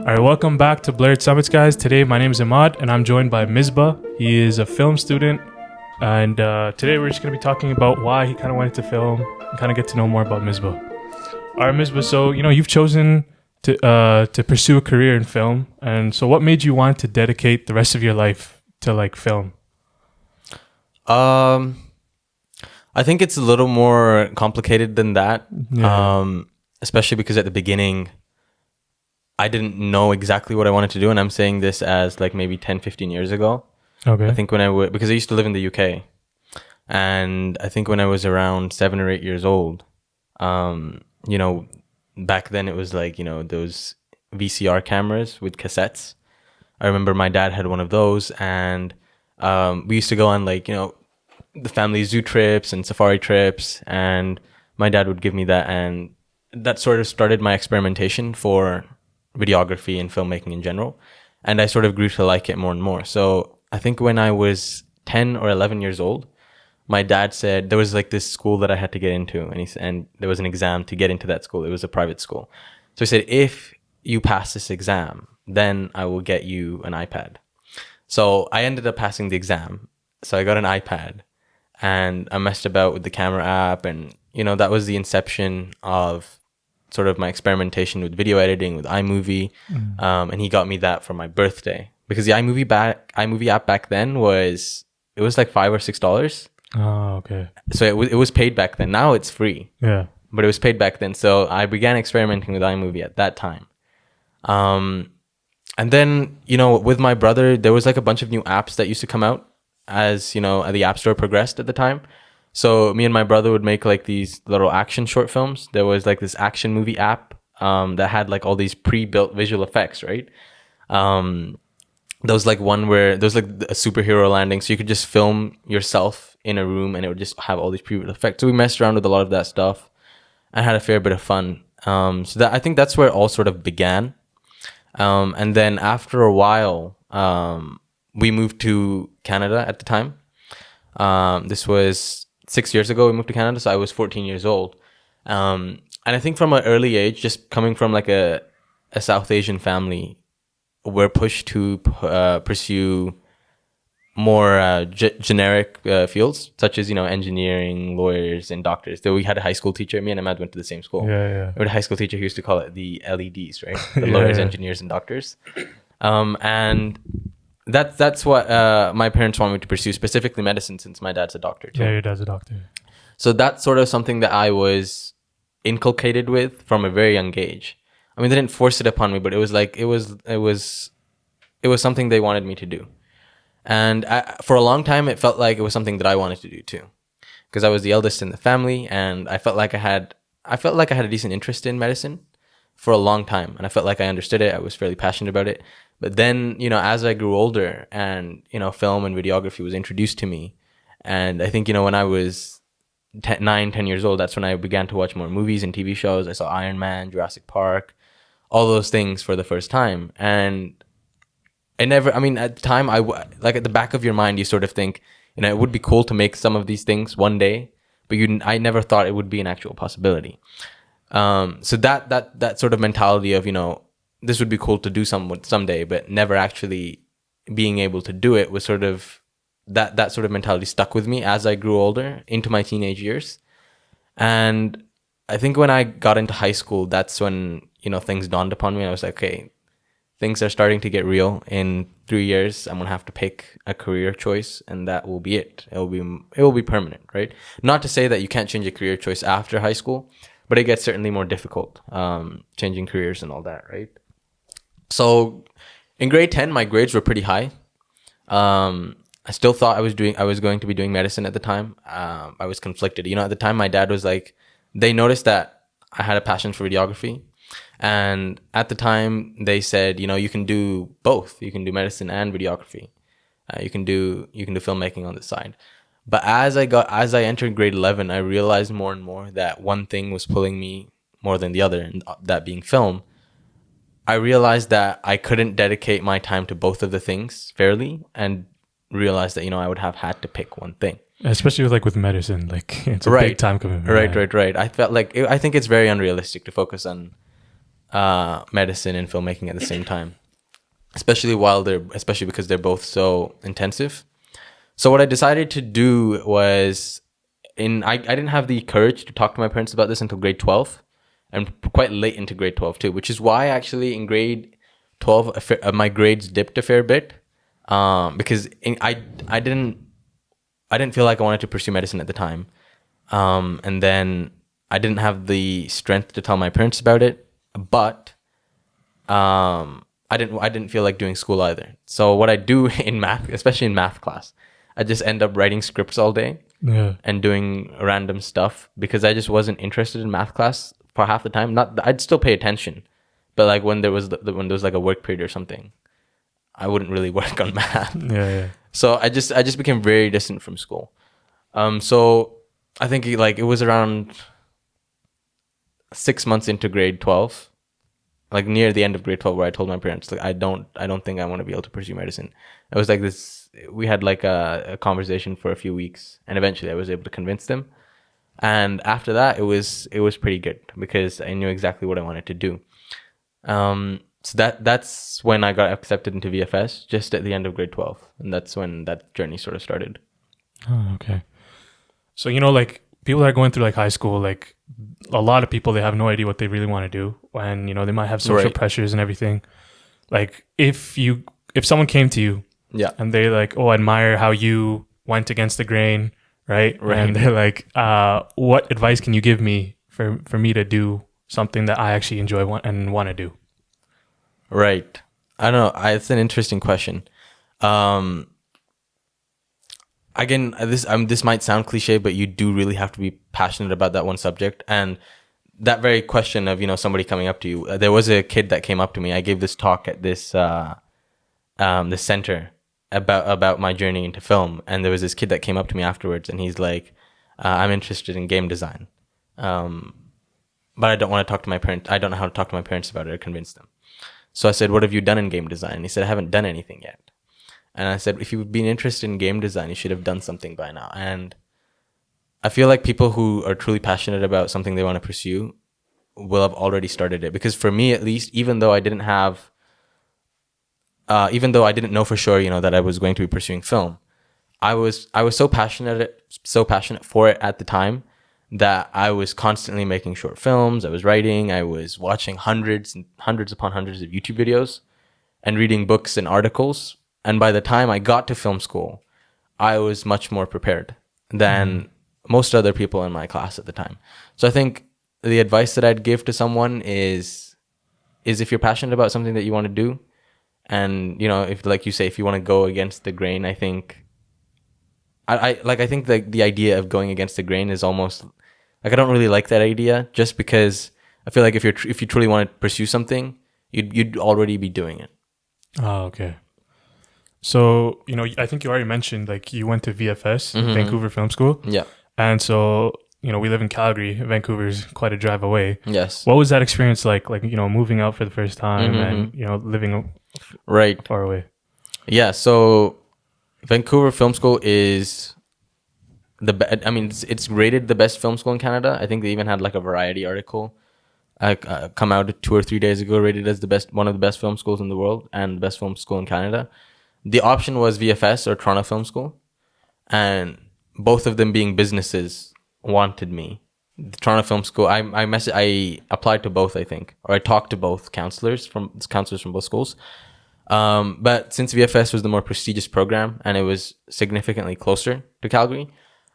All right, welcome back to Blurred Summits, guys. Today, my name is Immad, and I'm joined by Misbah. He is a film student, and today we're just going to be talking about why he kind of wanted to film and kind of get to know more about Misbah. All right, Misbah, so, you've chosen to pursue a career in film, and so what made you want to dedicate the rest of your life to, film? I think it's a little more complicated than that, especially because at the beginning, I didn't know exactly what I wanted to do. And I'm saying this as maybe 10, 15 years ago. Okay. I think because I used to live in the UK. And I think when I was around 7 or 8 years old, back then it was those VCR cameras with cassettes. I remember my dad had one of those, and we used to go on the family zoo trips and safari trips, and my dad would give me that, and that sort of started my experimentation for videography and filmmaking in general, and I sort of grew to like it more and more. So I think when I was 10 or 11 years old, my dad said there was this school that I had to get into, and there was an exam to get into that school. It was a private school. So he said, if you pass this exam, then I will get you an iPad. So I ended up passing the exam. So I got an iPad, and I messed about with the camera app, and that was the inception of sort of my experimentation with video editing with iMovie. And he got me that for my birthday, because the iMovie app back then was $5 or $6. Oh, okay. So it was paid back then. Now it's free. Yeah. But it was paid back then. So I began experimenting with iMovie at that time. And then, with my brother, there was a bunch of new apps that used to come out as, the App Store progressed at the time. So me and my brother would make these little action short films. There was this action movie app that had all these pre-built visual effects, right? There was one where there was a superhero landing, so you could just film yourself in a room and it would just have all these pre-built effects. So we messed around with a lot of that stuff and had a fair bit of fun. So I think that's where it all sort of began. And then after a while, we moved to Canada at the time. This was 6 years ago. We moved to Canada, so I was 14 years old. And I think from an early age, just coming from a South Asian family, we're pushed to pursue more generic fields, such as engineering, lawyers, and doctors. Though we had a high school teacher. Me and Immad went to the same school. Yeah. We had a high school teacher who used to call it the LEDs, right? The lawyers, engineers, and doctors. And that's what my parents wanted me to pursue, specifically medicine, since my dad's a doctor too. Yeah, your dad's a doctor. So that's sort of something that I was inculcated with from a very young age. I mean, they didn't force it upon me, but it was something they wanted me to do. And for a long time, it felt like it was something that I wanted to do too, because I was the eldest in the family, and I felt like I had a decent interest in medicine for a long time, and I felt like I understood it. I was fairly passionate about it. But then, as I grew older and, film and videography was introduced to me, and I think, when I was 10 years old, that's when I began to watch more movies and TV shows. I saw Iron Man, Jurassic Park, all those things for the first time. And at the time, at the back of your mind, you sort of think, it would be cool to make some of these things one day, but I never thought it would be an actual possibility. So that sort of mentality of, this would be cool to do someday, but never actually being able to do it was sort of that sort of mentality stuck with me as I grew older into my teenage years. And I think when I got into high school, that's when, things dawned upon me. I was like, okay, things are starting to get real. In 3 years, I'm going to have to pick a career choice, and that will be it. It will be permanent, right? Not to say that you can't change a career choice after high school, but it gets certainly more difficult, changing careers and all that, right? So in grade 10, my grades were pretty high. I still thought I was going to be doing medicine at the time. I was conflicted. At the time, my dad was they noticed that I had a passion for videography. And at the time, they said, you can do both. You can do medicine and videography. You can do filmmaking on the side. But as I entered grade 11, I realized more and more that one thing was pulling me more than the other, and that being film. I realized that I couldn't dedicate my time to both of the things fairly, and realized that, I would have had to pick one thing. Especially with medicine, it's a big time commitment. Right. I felt I think it's very unrealistic to focus on medicine and filmmaking at the same time, especially because they're both so intensive. So what I decided to do was, I didn't have the courage to talk to my parents about this until grade 12, and quite late into grade 12 too, which is why actually in grade 12 my grades dipped a fair bit, because I didn't feel like I wanted to pursue medicine at the time, and then I didn't have the strength to tell my parents about it, but I didn't feel like doing school either. So what I do in math, especially in math class, I just end up writing scripts all day, and doing random stuff, because I just wasn't interested in math class for half the time. I'd still pay attention, but like when there was like a work period or something, I wouldn't really work on math. So I just became very distant from school. So I think it was around 6 months into grade 12, like near the end of grade 12, where I told my parents, like, I don't think I want to be able to pursue medicine. It was like this, we had like a conversation for a few weeks, and eventually I was able to convince them. And after that, it was pretty good, because I knew exactly what I wanted to do. So that's when I got accepted into VFS, just at the end of grade 12. And that's when that journey sort of started. Oh, okay. So, like people that are going through like high school, like a lot of people, they have no idea what they really want to do. And, they might have social pressures and everything. Like if someone came to you, and they like, oh, I admire how you went against the grain, right? And they're like, what advice can you give me for me to do something that I actually enjoy and want to do? Right. I don't know. It's an interesting question. Again, this might sound cliche, but you do really have to be passionate about that one subject. And that very question of, somebody coming up to you, there was a kid that came up to me. I gave this talk at this center about my journey into film. And there was this kid that came up to me afterwards, and he's like, I'm interested in game design. But I don't want to talk to my parents. I don't know how to talk to my parents about it or convince them. So I said, what have you done in game design? And he said, I haven't done anything yet. And I said, if you've been interested in game design, you should have done something by now. And I feel like people who are truly passionate about something they want to pursue will have already started it. Because for me, at least, even though I didn't know for sure, that I was going to be pursuing film, I was so passionate for it at the time, that I was constantly making short films. I was writing. I was watching hundreds and hundreds upon hundreds of YouTube videos and reading books and articles. And by the time I got to film school, I was much more prepared than most other people in my class at the time. So I think the advice that I'd give to someone is if you're passionate about something that you want to do, and, if, like you say, if you want to go against the grain, I think I think the idea of going against the grain is almost like, I don't really like that idea, just because I feel like if you truly want to pursue something, you'd already be doing it. Oh, okay. So, I think you already mentioned, like, you went to VFS, Vancouver Film School. Yeah. And so, we live in Calgary. Vancouver's quite a drive away. Yes. What was that experience like? Like, moving out for the first time and, living far away? Yeah. So Vancouver Film School is it's rated the best film school in Canada. I think they even had like a Variety article come out 2 or 3 days ago, rated as one of the best film schools in the world and the best film school in Canada. The option was VFS or Toronto Film School, and both of them being businesses wanted me. The Toronto Film School, I applied to both, I think, or I talked to both counselors from both schools. But since VFS was the more prestigious program and it was significantly closer to Calgary,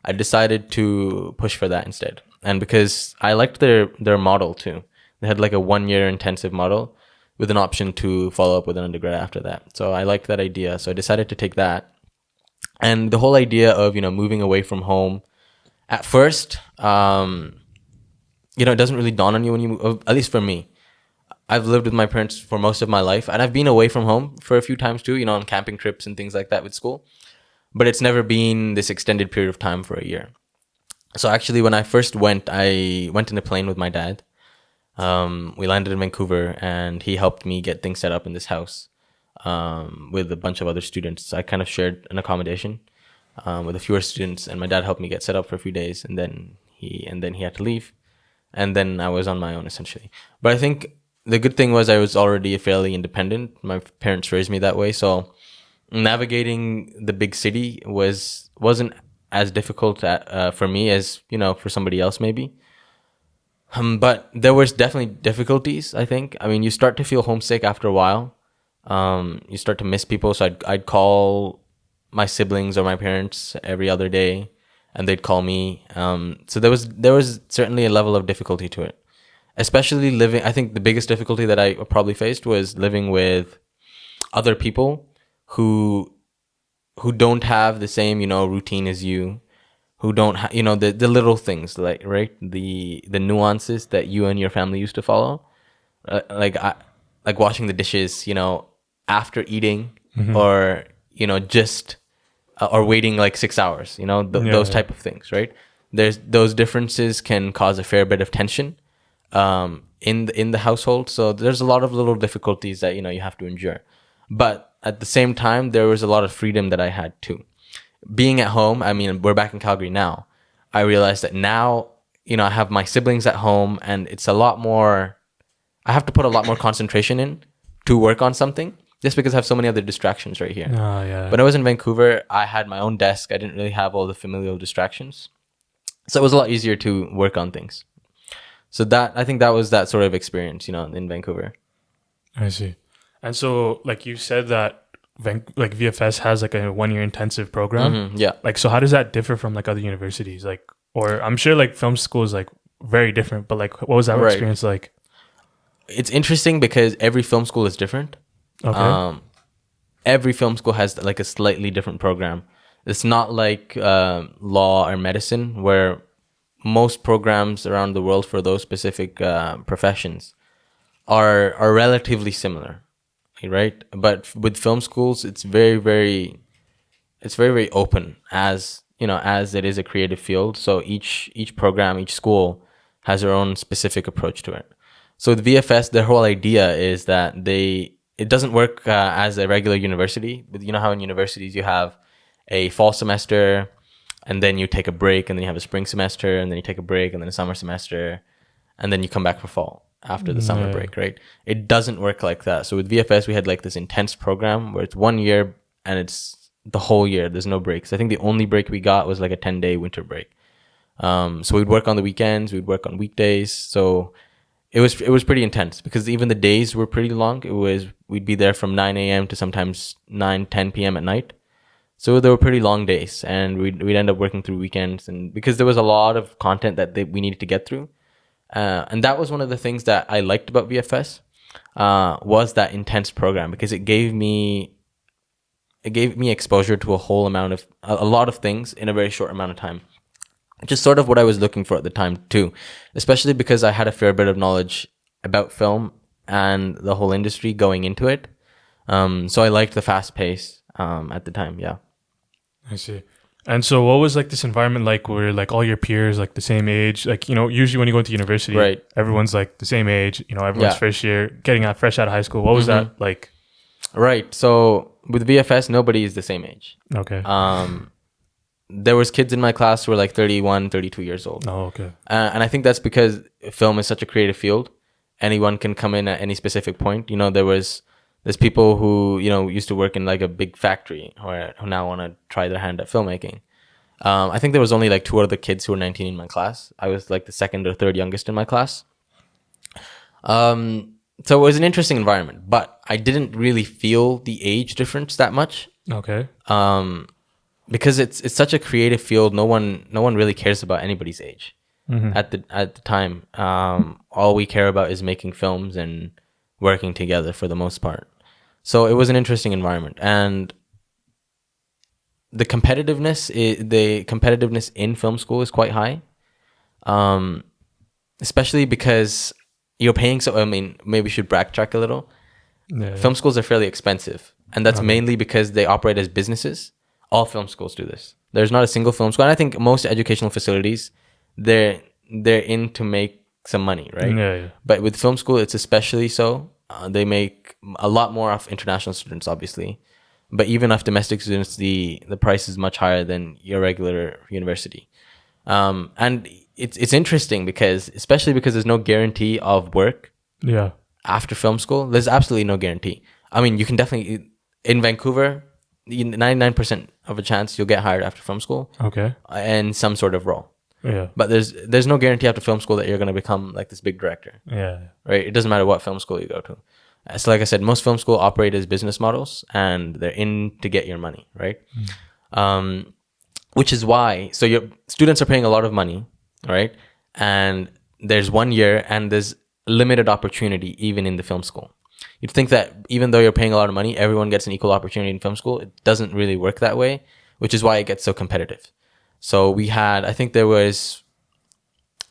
I decided to push for that instead. And because I liked their model too. They had like a 1-year intensive model with an option to follow up with an undergrad after that. So I liked that idea. So I decided to take that. And the whole idea of, moving away from home, at first, it doesn't really dawn on you when you move, at least for me. I've lived with my parents for most of my life, and I've been away from home for a few times too, on camping trips and things like that with school. But it's never been this extended period of time for a year. So actually, when I first went, I went in a plane with my dad. We landed in Vancouver, and he helped me get things set up in this house with a bunch of other students. I kind of shared an accommodation with a few students, and my dad helped me get set up for a few days, and then he had to leave, and then I was on my own essentially. But I think the good thing was I was already fairly independent. My parents raised me that way, so navigating the big city wasn't as difficult for me as for somebody else maybe. But there was definitely difficulties. I think. I mean, you start to feel homesick after a while. You start to miss people. So I'd call my siblings or my parents every other day, and they'd call me. So there was certainly a level of difficulty to it, especially living. I think the biggest difficulty that I probably faced was living with other people who don't have the same routine as you, who don't the little things, like, right, the nuances that you and your family used to follow, like washing the dishes after eating, or just or waiting like 6 hours, those type of things, right? There's those differences can cause a fair bit of tension in the household. So there's a lot of little difficulties that you have to endure, but at the same time there was a lot of freedom that I had too. Being at home, I mean, we're back in Calgary now. I realized that now, I have my siblings at home, and it's a lot more, I have to put a lot more concentration in to work on something, just because I have so many other distractions right here. Oh, yeah. When I was in Vancouver, I had my own desk. I didn't really have all the familial distractions. So it was a lot easier to work on things. So I think that was that sort of experience, in Vancouver. I see. And so, like you said that like VFS has like a 1 year intensive program. Mm-hmm, yeah. Like, so how does that differ from like other universities? Like, or I'm sure like film school is like very different, but like what was that experience like? It's interesting because every film school is different. Okay. Every film school has like a slightly different program. It's not like law or medicine, where most programs around the world for those specific professions are relatively similar. Right, but with film schools, it's very, very open, as as it is a creative field. So each program, each school has their own specific approach to it. So with VFS, their whole idea is that it doesn't work as a regular university. But you know how in universities you have a fall semester, and then you take a break, and then you have a spring semester, and then you take a break, and then a summer semester, and then you come back for fall after the summer break, right? It doesn't work like that. So with VFS, we had like this intense program where it's 1 year and it's the whole year. There's no breaks. I think the only break we got was like a 10-day winter break. So we'd work on the weekends, we'd work on weekdays. So it was pretty intense, because even the days were pretty long. We'd be there from 9 a.m. to sometimes 10 p.m. at night. So they were pretty long days, and we'd end up working through weekends, and because there was a lot of content that we needed to get through. And that was one of the things that I liked about VFS, was that intense program, because it gave me exposure to a lot of things in a very short amount of time, which is sort of what I was looking for at the time too, especially because I had a fair bit of knowledge about film and the whole industry going into it. So I liked the fast pace at the time. Yeah. I see. And so what was like this environment like, where like all your peers like the same age? Like, usually when you go into university, right, everyone's like the same age, everyone's first year, getting out fresh out of high school. What was that like? Right. So with VFS, nobody is the same age. Okay. There was kids in my class who were like 31, 32 years old. Oh, okay. And I think that's because film is such a creative field. Anyone can come in at any specific point. There's people who, used to work in like a big factory, who now want to try their hand at filmmaking. I think there was only like 2 other kids who were 19 in my class. I was like the second or third youngest in my class. So it was an interesting environment, but I didn't really feel the age difference that much. Okay. Because it's such a creative field. No one really cares about anybody's age at the time. All we care about is making films and working together for the most part. So it was an interesting environment, and the competitiveness in film school is quite high, especially because you're paying. So I mean, maybe we should backtrack a little. Yeah. Film schools are fairly expensive, and that's mainly because they operate as businesses. All film schools do this. There's not a single film school, and I think most educational facilities, they're in to make some money, right? Yeah. But with film school, it's especially so. They make a lot more off international students, obviously, but even off domestic students, the price is much higher than your regular university. And it's interesting because, especially because there's no guarantee of work. Yeah. after film school, there's absolutely no guarantee. I mean, you can definitely, in Vancouver, 99% of a chance you'll get hired after film school. Okay. In some sort of role. Yeah. But there's no guarantee after film school that you're going to become like this big director. Yeah. Right? It doesn't matter what film school you go to. So like I said, most film school operate as business models, and they're in to get your money, right? Which is why, so your students are paying a lot of money, right? And there's 1 year and there's limited opportunity even in the film school. You'd think that even though you're paying a lot of money, everyone gets an equal opportunity in film school. It doesn't really work that way, which is why it gets so competitive. So we had, I think there was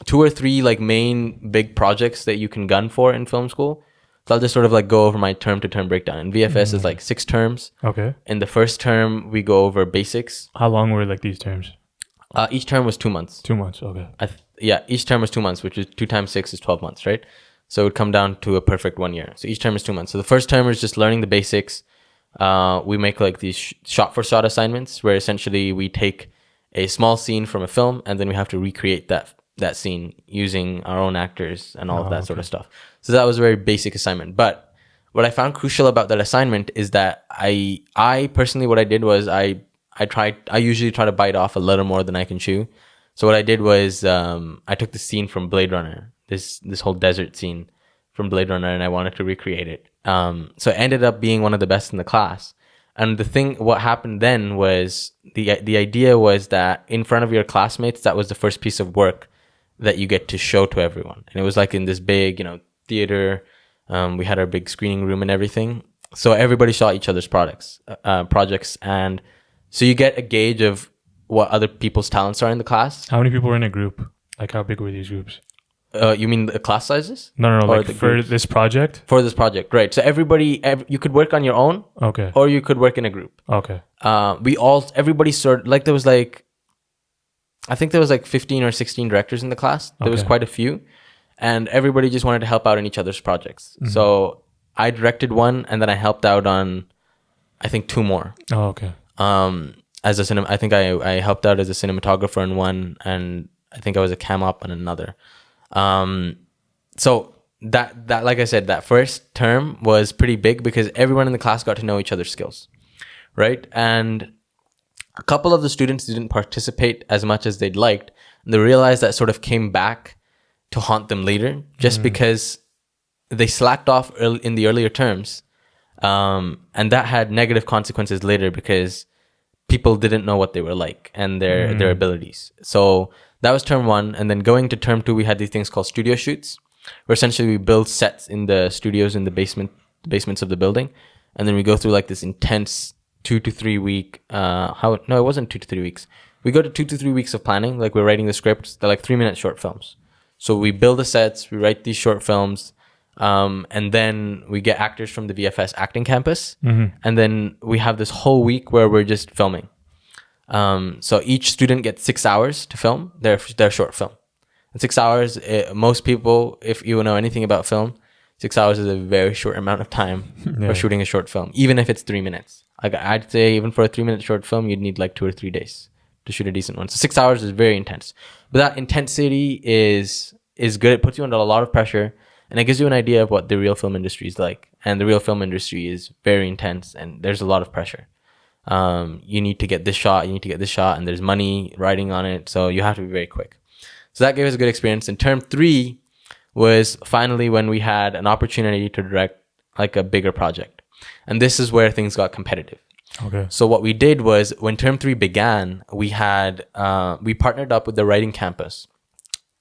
2 or 3 like main big projects that you can gun for in film school. So I'll just sort of like go over my term to term breakdown. In VFS is like 6 terms. Okay. In the first term, we go over basics. How long were like these terms? Each term was 2 months. 2 months. Okay. Each term was 2 months, which is 2 times 6 is 12 months, right? So it would come down to a perfect 1 year. So each term is 2 months. So the first term is just learning the basics. We make like these shot for shot assignments where essentially we take a small scene from a film and then we have to recreate that scene using our own actors and all of that sort of stuff. So that was a very basic assignment. But what I found crucial about that assignment is that I personally, what I did was I usually try to bite off a little more than I can chew. So what I did was I took the scene from Blade Runner, this whole desert scene from Blade Runner, and I wanted to recreate it. So it ended up being one of the best in the class. And what happened then was the idea was that in front of your classmates, that was the first piece of work that you get to show to everyone. And it was like in this big, theater. We had our big screening room and everything. So everybody saw each other's projects. And so you get a gauge of what other people's talents are in the class. How many people were in a group? Like how big were these groups? You mean the class sizes? No. Like for this project? For this project, right. So you could work on your own. Okay. Or you could work in a group. Okay. Everybody like there was like, I think there was like 15 or 16 directors in the class. There was quite a few. And everybody just wanted to help out in each other's projects. Mm-hmm. So I directed one and then I helped out on, I think 2 more. Oh, okay. I think I helped out as a cinematographer in one, and I think I was a cam op on another. So that like I said, that first term was pretty big because everyone in the class got to know each other's skills, right? And a couple of the students didn't participate as much as they'd liked. And they realized that sort of came back to haunt them later, just because they slacked off in the earlier terms, and that had negative consequences later because people didn't know what they were like and their abilities. So that was term 1. And then going to term 2, we had these things called studio shoots, where essentially we build sets in the studios in the basements of the building. And then we go through like this intense 2 to 3 week, it wasn't 2 to 3 weeks. We go to 2 to 3 weeks of planning. Like we're writing the scripts. They're like 3-minute short films. So we build the sets, we write these short films, and then we get actors from the VFS acting campus. Mm-hmm. And then we have this whole week where we're just filming. So each student gets 6 hours to film their short film. And 6 hours, most people, if you know anything about film, 6 hours is a very short amount of time for shooting a short film, even if it's 3 minutes. Like I'd say even for a 3-minute short film, you'd need like 2 or 3 days to shoot a decent one. So 6 hours is very intense. But that intensity is good. It puts you under a lot of pressure, and it gives you an idea of what the real film industry is like. And the real film industry is very intense, and there's a lot of pressure. You need to get this shot, and there's money riding on it, so you have to be very quick. So that gave us a good experience. And term 3 was finally when we had an opportunity to direct like a bigger project. And this is where things got competitive. Okay. So what we did was when term 3 began, we partnered up with the writing campus,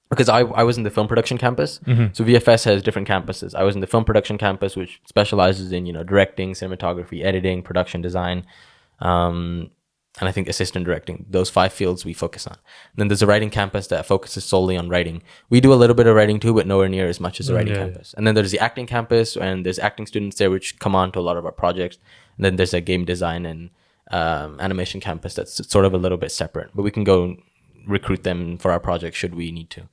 because I was in the film production campus. Mm-hmm. So VFS has different campuses. I was in the film production campus, which specializes in, directing, cinematography, editing, production design, and I think assistant directing. Those 5 fields we focus on. And then there's a writing campus that focuses solely on writing. We do a little bit of writing too, but nowhere near as much as the writing campus. And then there's the acting campus, and there's acting students there which come on to a lot of our projects. And then there's a game design and animation campus that's sort of a little bit separate, but we can go recruit them for our project should we need to.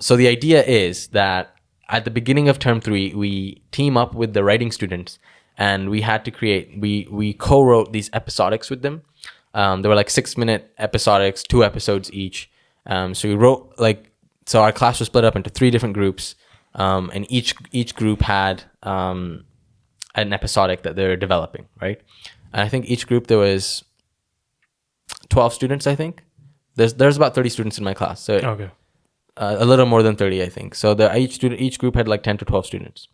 So the idea is that at the beginning of term 3, we team up with the writing students, and we had to we co-wrote these episodics with them. They were like 6-minute episodics, 2 episodes each. So we wrote so our class was split up into 3 different groups. and each group had an episodic that they're developing, right? And I think each group there was 12 students. I think there's about 30 students in my class, so Okay. a little more than 30, I think. So each group had like 10 to 12 students.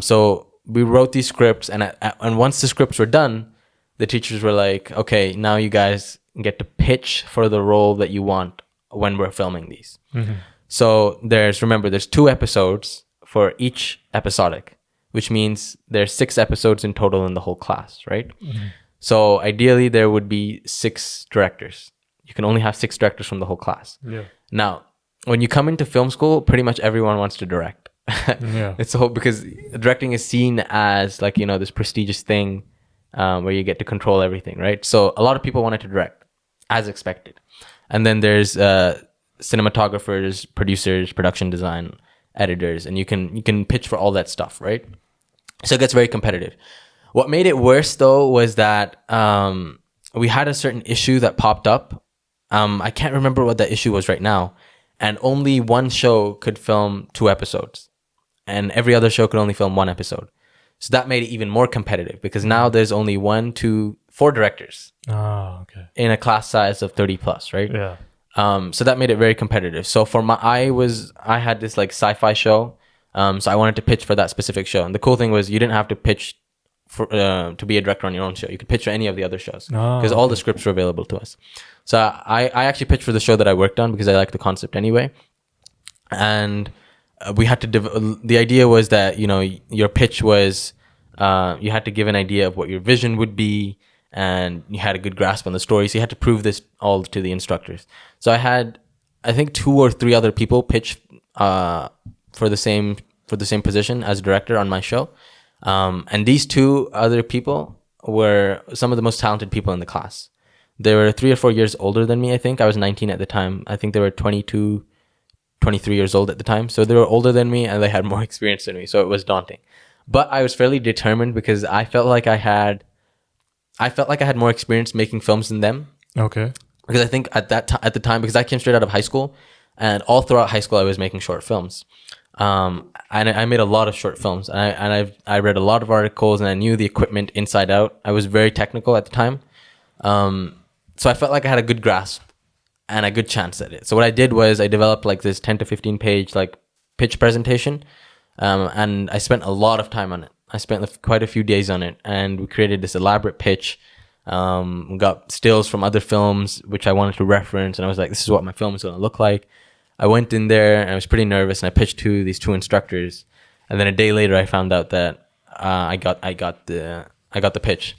So we wrote these scripts, and once the scripts were done, the teachers were like, okay, now you guys get to pitch for the role that you want when we're filming these. Mm-hmm. So there's 2 episodes for each episodic, which means there's 6 episodes in total in the whole class, right? Mm-hmm. So ideally there would be 6 directors. You can only have 6 directors from the whole class. Yeah. Now, when you come into film school, pretty much everyone wants to direct. Yeah. It's so because directing is seen as like, this prestigious thing where you get to control everything, right? So a lot of people wanted to direct, as expected. And then there's cinematographers, producers, production design, editors, and you can pitch for all that stuff, right? So it gets very competitive. What made it worse though was that we had a certain issue that popped up. I can't remember what that issue was right now, and only one show could film 2 episodes, and every other show could only film 1 episode. So that made it even more competitive because now there's only 1, 2, 4 directors. Oh, okay. In a class size of 30 plus, right? Yeah. So that made it very competitive. So I had this like sci-fi show. So I wanted to pitch for that specific show. And the cool thing was you didn't have to pitch for to be a director on your own show. You could pitch for any of the other shows because all the scripts were available to us. So I actually pitched for the show that I worked on because I liked the concept anyway. And we had to the idea was that your pitch was you had to give an idea of what your vision would be, and you had a good grasp on the story, so you had to prove this all to the instructors. So I had, I think, 2 or 3 other people pitch for the same position as director on my show, and these 2 other people were some of the most talented people in the class. They were 3 or 4 years older than me. I think I was 19 at the time. I think they were 22, 23 years old at the time. So they were older than me and they had more experience than me. So it was daunting. But I was fairly determined because I felt like I had more experience making films than them. Okay. Because I think at the time, because I came straight out of high school, and all throughout high school I was making short films. And I made a lot of short films. And I read a lot of articles, and I knew the equipment inside out. I was very technical at the time. So I felt like I had a good grasp and a good chance at it. So what I did was I developed like this 10 to 15 page like pitch presentation. And I spent a lot of time on it. I spent quite a few days on it, and we created this elaborate pitch. Got stills from other films, which I wanted to reference. And I was like, this is what my film is going to look like. I went in there and I was pretty nervous, and I pitched to these 2 instructors. And then a day later, I found out that I got the pitch.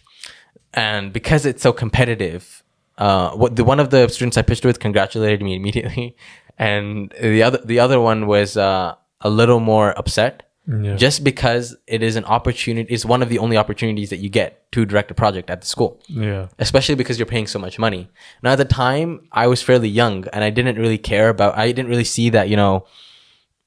And because it's so competitive, one of the students I pitched with congratulated me immediately, and the other one was a little more upset, just because it is an opportunity. It's one of the only opportunities that you get to direct a project at the school. Yeah, especially because you're paying so much money. Now at the time, I was fairly young, and I didn't really care about. I didn't really see that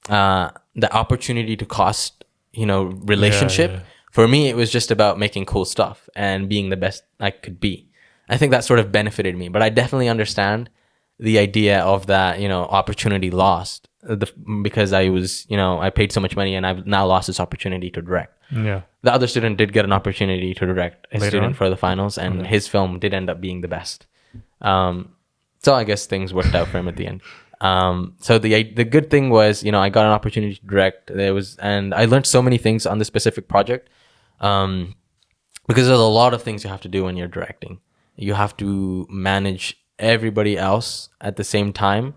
the opportunity to cost relationship. Yeah. For me, it was just about making cool stuff and being the best I could be. I think that sort of benefited me, but I definitely understand the idea of that, opportunity lost because I was, I paid so much money and I've now lost this opportunity to direct. Yeah. The other student did get an opportunity to direct a Later student on? for the finals, and his film did end up being the best. So I guess things worked out for him at the end. So the good thing was, I got an opportunity to direct. And I learned so many things on this specific project. Because there's a lot of things you have to do when you're directing. You have to manage everybody else at the same time.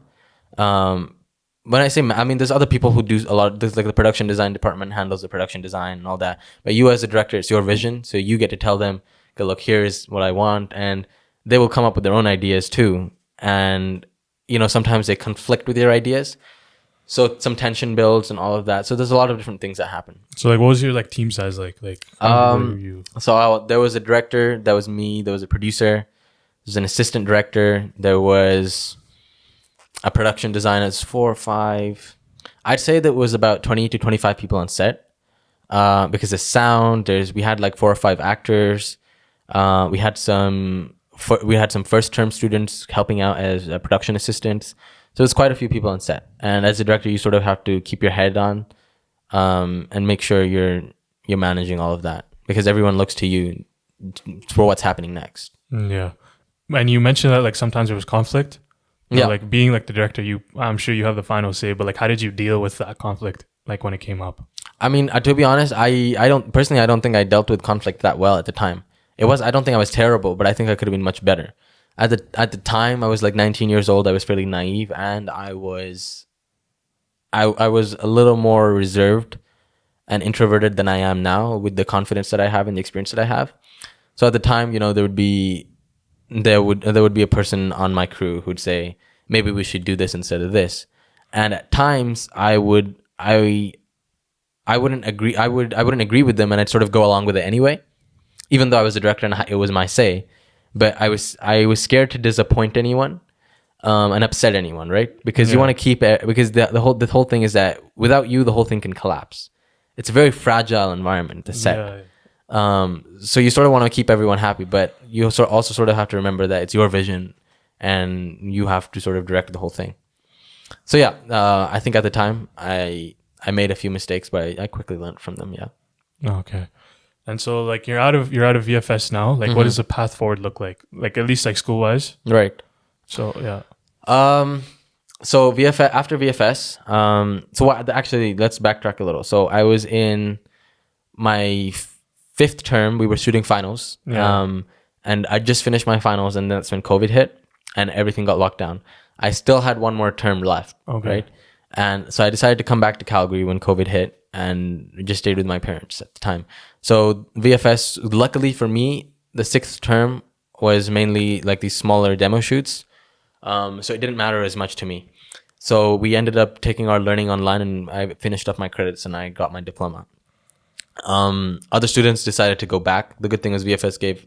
When I say, there's other people who do a lot. There's like the production design department handles the production design and all that. But you as a director, it's your vision. So you get to tell them, okay, look, here's what I want. And they will come up with their own ideas too. And, sometimes they conflict with your ideas. So some tension builds and all of that. So there's a lot of different things that happen. So like, what was your like team size like? So there was a director, that was me. There was a producer. There was an assistant director. There was a production designer. It's 4 or 5. I'd say that was about 20 to 25 people on set. Because the sound, we had like 4 or 5 actors. We had some first term students helping out as production assistants. So it's quite a few people on set. And as a director, you sort of have to keep your head on and make sure you're managing all of that, because everyone looks to you for what's happening next. Yeah. And you mentioned that like sometimes there was conflict. You know, Yeah. like being like the director, I'm sure you have the final say, but like how did you deal with that conflict like when it came up? I mean, to be honest, I don't think I dealt with conflict that well at the time. I don't think I was terrible, but I think I could have been much better. At the time, I was like 19 years old. I was fairly naive, and I was a little more reserved and introverted than I am now, with the confidence that I have and the experience that I have. So at the time, there would be a person on my crew who'd say, maybe we should do this instead of this. And at times I wouldn't agree. I wouldn't agree with them, and I'd sort of go along with it anyway, even though I was the director and it was my say. But I was scared to disappoint anyone, and upset anyone, right? Because you want to keep it, because the whole thing is that without you, the whole thing can collapse. It's a very fragile environment, the set. Yeah. So you sort of want to keep everyone happy, but you also sort of have to remember that it's your vision and you have to sort of direct the whole thing. So yeah, I think at the time I made a few mistakes, but I quickly learned from them. Yeah. Okay. And so like you're out of VFS now. Like what does the path forward look like? Like at least like school wise. Right. So yeah. So VFS, after VFS, actually, let's backtrack a little. So I was in my fifth term. We were shooting finals. Yeah. And I just finished my finals, and that's when COVID hit and everything got locked down. I still had one more term left. Okay. Right. And so I decided to come back to Calgary when COVID hit, and just stayed with my parents at the time. So VFS, luckily for me, the sixth term was mainly like these smaller demo shoots. So it didn't matter as much to me. So we ended up taking our learning online, and I finished up my credits and I got my diploma. Other students decided to go back. The good thing was VFS gave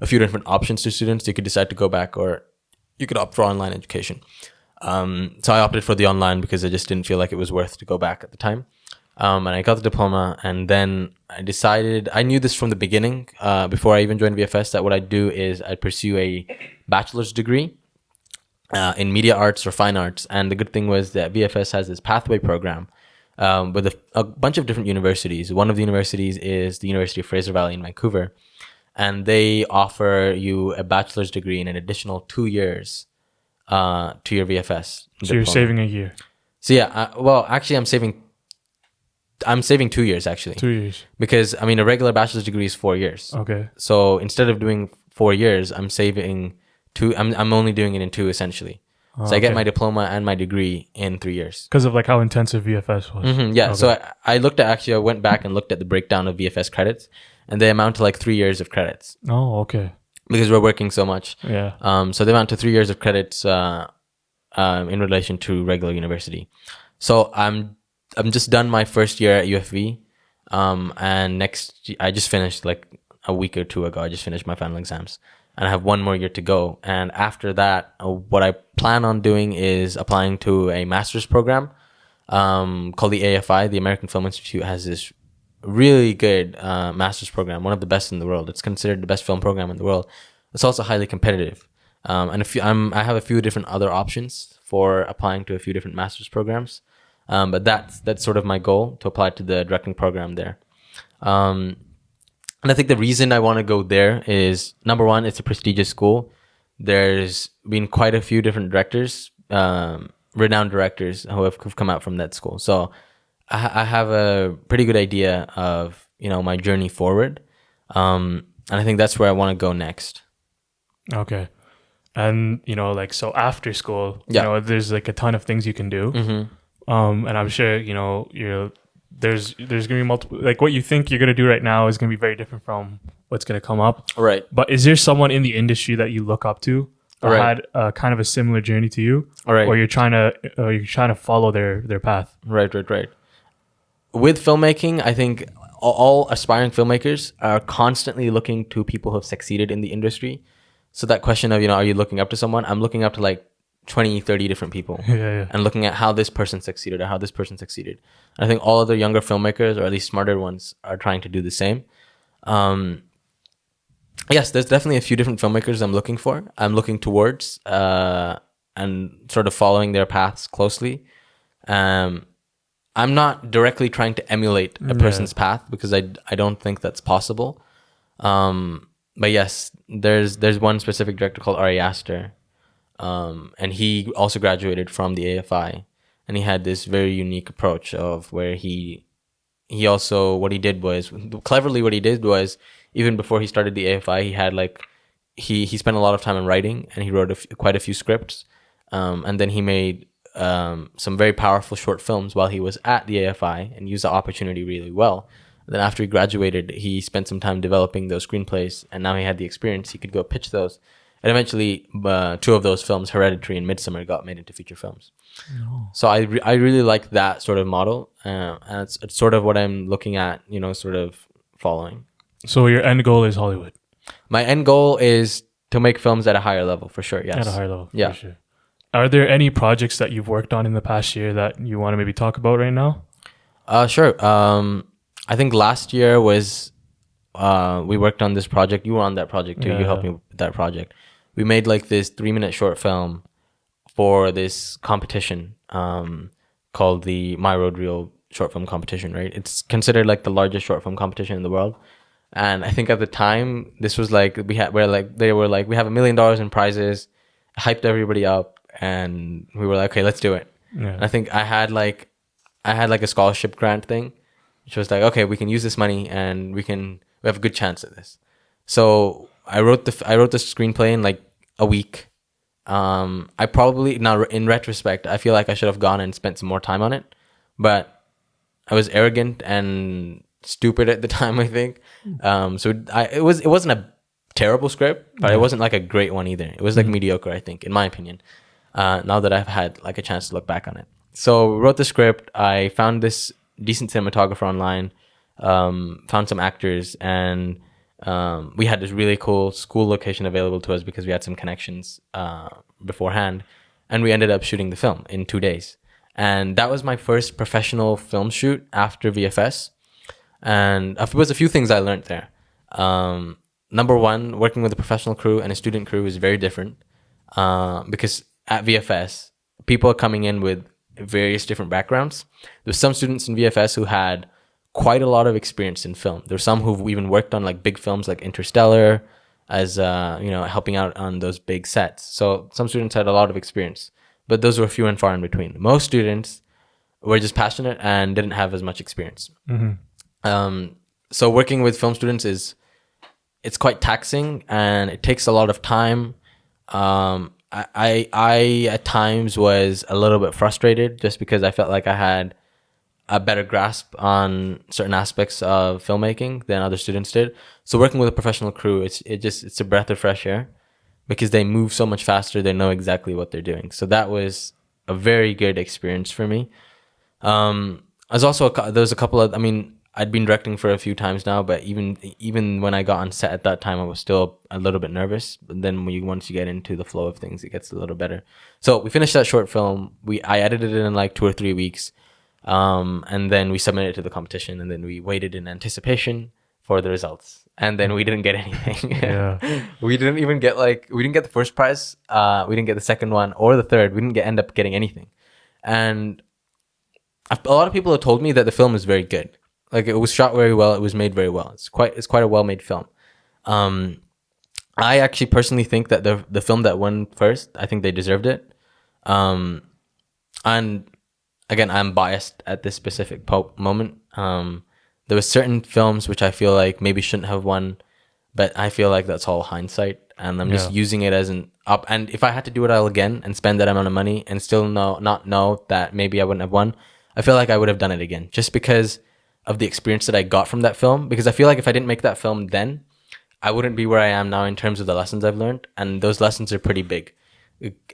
a few different options to students. You could decide to go back, or you could opt for online education. So I opted for the online because I just didn't feel like it was worth to go back at the time. And I got the diploma, and then I decided, I knew this from the beginning, before I even joined VFS, that what I'd do is I'd pursue a bachelor's degree in media arts or fine arts. And the good thing was that VFS has this pathway program with a bunch of different universities. One of the universities is the University of Fraser Valley in Vancouver, and they offer you a bachelor's degree in an additional 2 years to your VFS So you're saving a year. So yeah, actually I'm saving 2 years actually. 2 years. Because I mean, a regular bachelor's degree is 4 years. Okay. So instead of doing 4 years, I'm saving 2. I'm only doing it in 2 essentially. So I get my diploma and my degree in 3 years. Because of like how intensive VFS was. Yeah. Okay. So I went back and looked at the breakdown of VFS credits, and they amount to like 3 years of credits. Oh, okay. Because we're working so much. Yeah. So they amount to 3 years of credits in relation to regular university. So I'm just done my first year at UFV, and I just finished like a week or two ago. I just finished my final exams, and I have 1 more year to go. And after that, what I plan on doing is applying to a master's program called the AFI. The American Film Institute has this really good master's program, one of the best in the world. It's considered the best film program in the world. It's also highly competitive, and I have a few different other options for applying to a few different master's programs. But that's sort of my goal, to apply to the directing program there. And I think the reason I want to go there is, number one, it's a prestigious school. There's been quite a few different directors, renowned directors who've come out from that school. So I have a pretty good idea of, my journey forward. And I think that's where I want to go next. Okay. And, so after school, there's like a ton of things you can do. Mm-hmm. And I'm sure, there's going to be multiple, like what you think you're going to do right now is going to be very different from what's going to come up. Right. But is there someone in the industry that you look up to or had kind of a similar journey to you? Right. Or you're trying to follow their path? Right. With filmmaking, I think all aspiring filmmakers are constantly looking to people who have succeeded in the industry. So that question of, are you looking up to someone? I'm looking up to like 20, 30 different people and looking at how this person succeeded or how this person succeeded. And I think all other younger filmmakers, or at least smarter ones, are trying to do the same. Yes, there's definitely a few different filmmakers I'm looking towards, and sort of following their paths closely. I'm not directly trying to emulate a person's path, because I don't think that's possible. But yes, there's one specific director called Ari Aster, and he also graduated from the AFI, and he had this very unique approach of where he also, what he did was even before he started the AFI, he had like he spent a lot of time in writing, and he wrote quite a few scripts, and then he made some very powerful short films while he was at the AFI, and used the opportunity really well. Then after he graduated, he spent some time developing those screenplays, and now he had the experience. He could go pitch those, and eventually 2 of those films, Hereditary and Midsummer, got made into feature films. No. So I really like that sort of model, and it's sort of what I'm looking at, sort of following. So your end goal is Hollywood? My end goal is to make films at a higher level, for sure. Yes. At a higher level, yeah. For sure. Are there any projects that you've worked on in the past year that you want to maybe talk about right now? Sure. I think last year was we worked on this project. You were on that project too. You helped me with that project. We made like this 3-minute short film for this competition called the My Road Reel short film competition, right? It's considered like the largest short film competition in the world. And I think at the time, this was like, we have $1 million in prizes, hyped everybody up, and we were like, okay, let's do it. Yeah. And I think I had like a scholarship grant thing, which was like, okay, we can use this money and we have a good chance at this. So I wrote the screenplay in like a week. I probably, now in retrospect, I feel like I should have gone and spent some more time on it, but I was arrogant and stupid at the time, I think. It wasn't a terrible script, but it wasn't like a great one either. It was like mediocre, I think, in my opinion. Now that I've had like a chance to look back on it. So we wrote the script. I found this decent cinematographer online, found some actors, and we had this really cool school location available to us because we had some connections beforehand, and we ended up shooting the film in 2 days. And that was my first professional film shoot after VFS. And there was a few things I learned there. Number one, working with a professional crew and a student crew is very different, because at VFS, people are coming in with various different backgrounds. There's some students in VFS who had quite a lot of experience in film. There's some who've even worked on like big films like Interstellar, as helping out on those big sets. So some students had a lot of experience, but those were few and far in between. Most students were just passionate and didn't have as much experience. So working with film students it's quite taxing, and it takes a lot of time. I at times was a little bit frustrated just because I felt like I had a better grasp on certain aspects of filmmaking than other students did. So working with a professional crew, it's a breath of fresh air because they move so much faster. They know exactly what they're doing. So that was a very good experience for me. There was a couple of, I'd been directing for a few times now, but even when I got on set at that time, I was still a little bit nervous. But then once you get into the flow of things, it gets a little better. So we finished that short film. I edited it in like 2 or 3 weeks, and then we submitted it to the competition, and then we waited in anticipation for the results, and then we didn't get anything. Yeah. we didn't get the first prize. We didn't get the second one or the third. We didn't end up getting anything, and a lot of people have told me that the film is very good. Like, it was shot very well. It was made very well. It's quite a well-made film. I actually personally think that the film that won first, I think they deserved it. And again, I'm biased at this specific moment. There were certain films which I feel like maybe shouldn't have won, but I feel like that's all hindsight, and I'm just using it as an up. And if I had to do it all again and spend that amount of money and still not know that maybe I wouldn't have won, I feel like I would have done it again, just because of the experience that I got from that film. Because I feel like if I didn't make that film then, I wouldn't be where I am now in terms of the lessons I've learned. And those lessons are pretty big.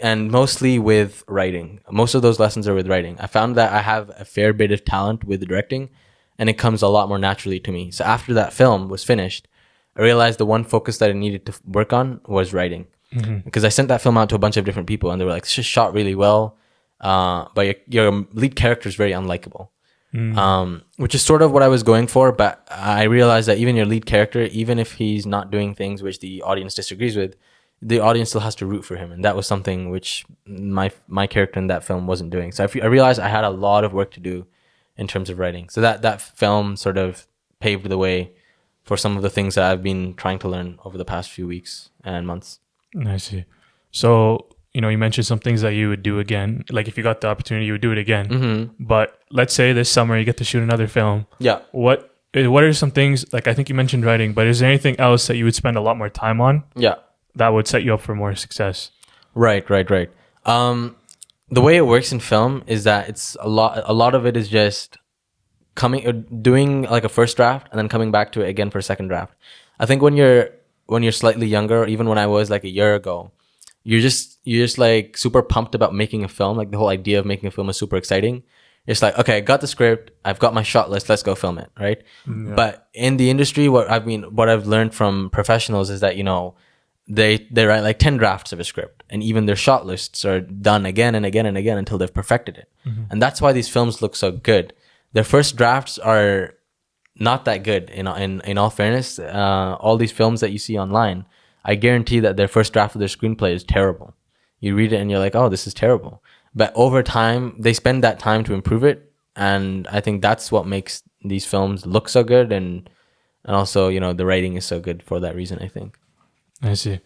And mostly with writing. Most of those lessons are with writing. I found that I have a fair bit of talent with directing, and it comes a lot more naturally to me. So after that film was finished, I realized the one focus that I needed to work on was writing. Because I sent that film out to a bunch of different people, and they were like, it's just shot really well, but your lead character is very unlikable. Which is sort of what I was going for, but I realized that even your lead character, even if he's not doing things which the audience disagrees with, the audience still has to root for him, and that was something which my character in that film wasn't doing. So I realized I had a lot of work to do in terms of writing. So that film sort of paved the way for some of the things that I've been trying to learn over the past few weeks and months. I see. So, you mentioned some things that you would do again. Like if you got the opportunity, you would do it again. Mm-hmm. But let's say this summer you get to shoot another film. Yeah. What are some things, like I think you mentioned writing, but is there anything else that you would spend a lot more time on? Yeah. That would set you up for more success? Right. The way it works in film is that it's a lot of it is just doing like a first draft and then coming back to it again for a second draft. I think when you're slightly younger, or even when I was like a year ago, you're just like super pumped about making a film. Like the whole idea of making a film is super exciting. It's like, okay, I got the script, I've got my shot list, let's go film it, right? Yeah. But in the industry, what I've learned from professionals is that, they write like 10 drafts of a script, and even their shot lists are done again and again and again until they've perfected it. Mm-hmm. And that's why these films look so good. Their first drafts are not that good. In all fairness, all these films that you see online, I guarantee that their first draft of their screenplay is terrible. You read it and you're like, oh, this is terrible. But over time, they spend that time to improve it. And I think that's what makes these films look so good. And also, the writing is so good for that reason, I think. I see.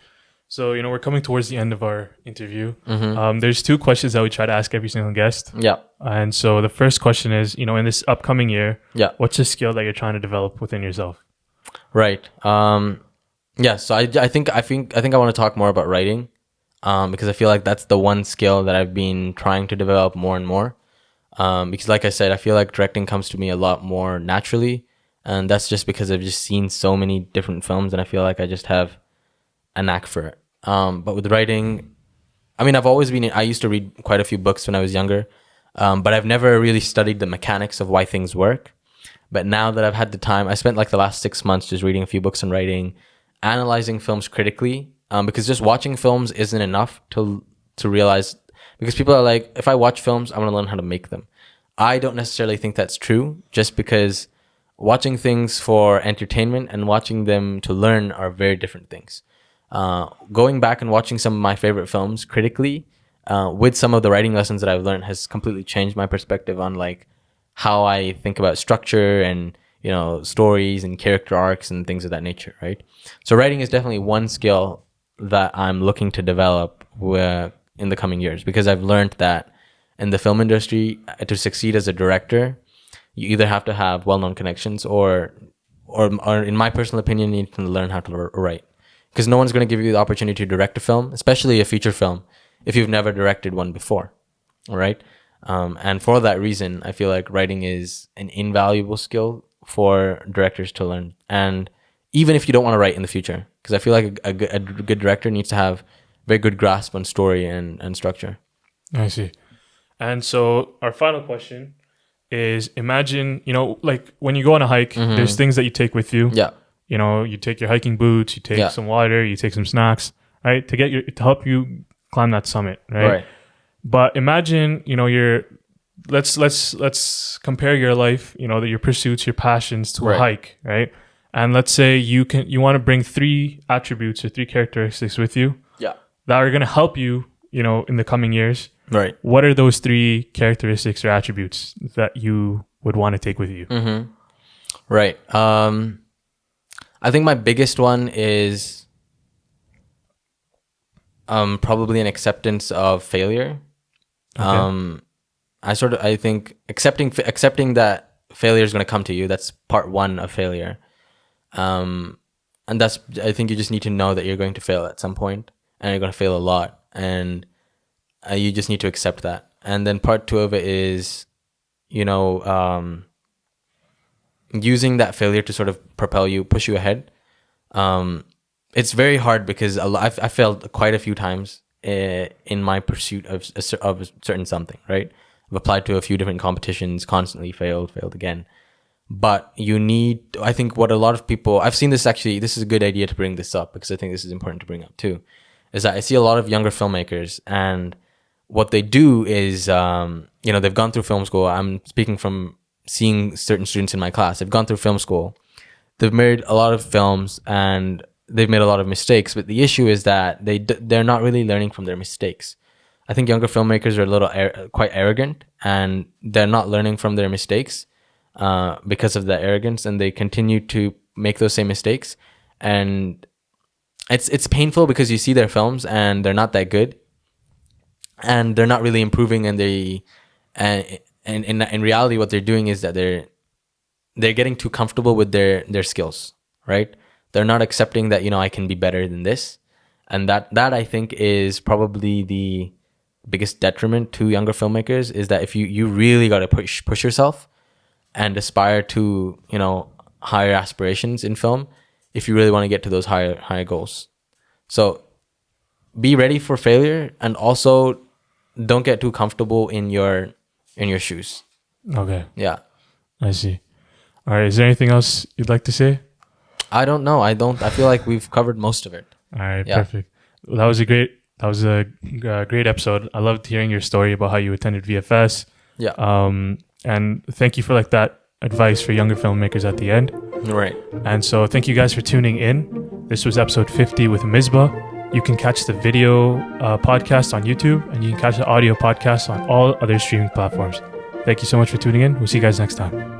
So, we're coming towards the end of our interview. Mm-hmm. There's 2 questions that we try to ask every single guest. Yeah. And so the first question is, in this upcoming year, yeah, what's a skill that you're trying to develop within yourself? Right. Yeah. So I think I want to talk more about writing, because I feel like that's the one skill that I've been trying to develop more and more. Because like I said, I feel like directing comes to me a lot more naturally, and that's just because I've just seen so many different films, and I feel like I just have a knack for it. But with writing, I used to read quite a few books when I was younger, but I've never really studied the mechanics of why things work. But now that I've had the time, I spent like the last 6 months just reading a few books on writing, analyzing films critically, because just watching films isn't enough to realize, because people are like, if I watch films, I want to learn how to make them. I don't necessarily think that's true, just because watching things for entertainment and watching them to learn are very different things. Going back and watching some of my favorite films critically, with some of the writing lessons that I've learned, has completely changed my perspective on like how I think about structure and, stories and character arcs and things of that nature, right? So writing is definitely one skill that I'm looking to develop in the coming years, because I've learned that in the film industry, to succeed as a director, you either have to have well-known connections or in my personal opinion, you need to learn how to write. Because no one's going to give you the opportunity to direct a film, especially a feature film, if you've never directed one before, all right? And for that reason, I feel like writing is an invaluable skill for directors to learn. And even if you don't want to write in the future, because I feel like a good director needs to have very good grasp on story and structure. I see. And so our final question is, imagine, like when you go on a hike, Mm-hmm. there's things that you take with you. Yeah. You take your hiking boots, you take some water, you take some snacks, right? To help you climb that summit, right? Right. But imagine, let's compare your life, your pursuits, your passions to a hike, right? And let's say you want to bring 3 attributes or 3 characteristics with you. Yeah. That are going to help you, in the coming years. Right. What are those 3 characteristics or attributes that you would want to take with you? Mm-hmm. Right. I think my biggest one is probably an acceptance of failure. Okay. I think accepting that failure is going to come to you. That's part 1 of failure. And I think you just need to know that you're going to fail at some point, and you're going to fail a lot, and you just need to accept that. And then part 2 of it is, using that failure to sort of propel you, push you ahead. It's very hard because I failed quite a few times in my pursuit of a certain something, right? I've applied to a few different competitions, constantly failed again. But I think what a lot of people, I've seen this actually, this is a good idea to bring this up, because I think this is important to bring up too, is that I see a lot of younger filmmakers, and what they do is, they've gone through film school. I'm speaking from seeing certain students in my class. They've gone through film school. They've made a lot of films and they've made a lot of mistakes. But the issue is that they're not really learning from their mistakes. I think younger filmmakers are a little quite arrogant, and they're not learning from their mistakes because of that arrogance, and they continue to make those same mistakes. And it's painful because you see their films and they're not that good, and they're not really improving, and in reality what they're doing is that they're getting too comfortable with their skills, right? They're not accepting that, I can be better than this. And that I think is probably the biggest detriment to younger filmmakers, is that if you really got to push yourself and aspire to, higher aspirations in film, if you really want to get to those higher goals. So be ready for failure, and also don't get too comfortable in your shoes. Okay. Yeah. I see. All right. Is there anything else you'd like to say? I don't know. I feel like we've covered most of it. All right. Yeah. Perfect. Well, that was a great episode. I loved hearing your story about how you attended VFS. Yeah. And thank you for that advice for younger filmmakers at the end. Right. And so thank you guys for tuning in. This was episode 50 with Misbah. You can catch the video podcast on YouTube, and you can catch the audio podcast on all other streaming platforms. Thank you so much for tuning in. We'll see you guys next time.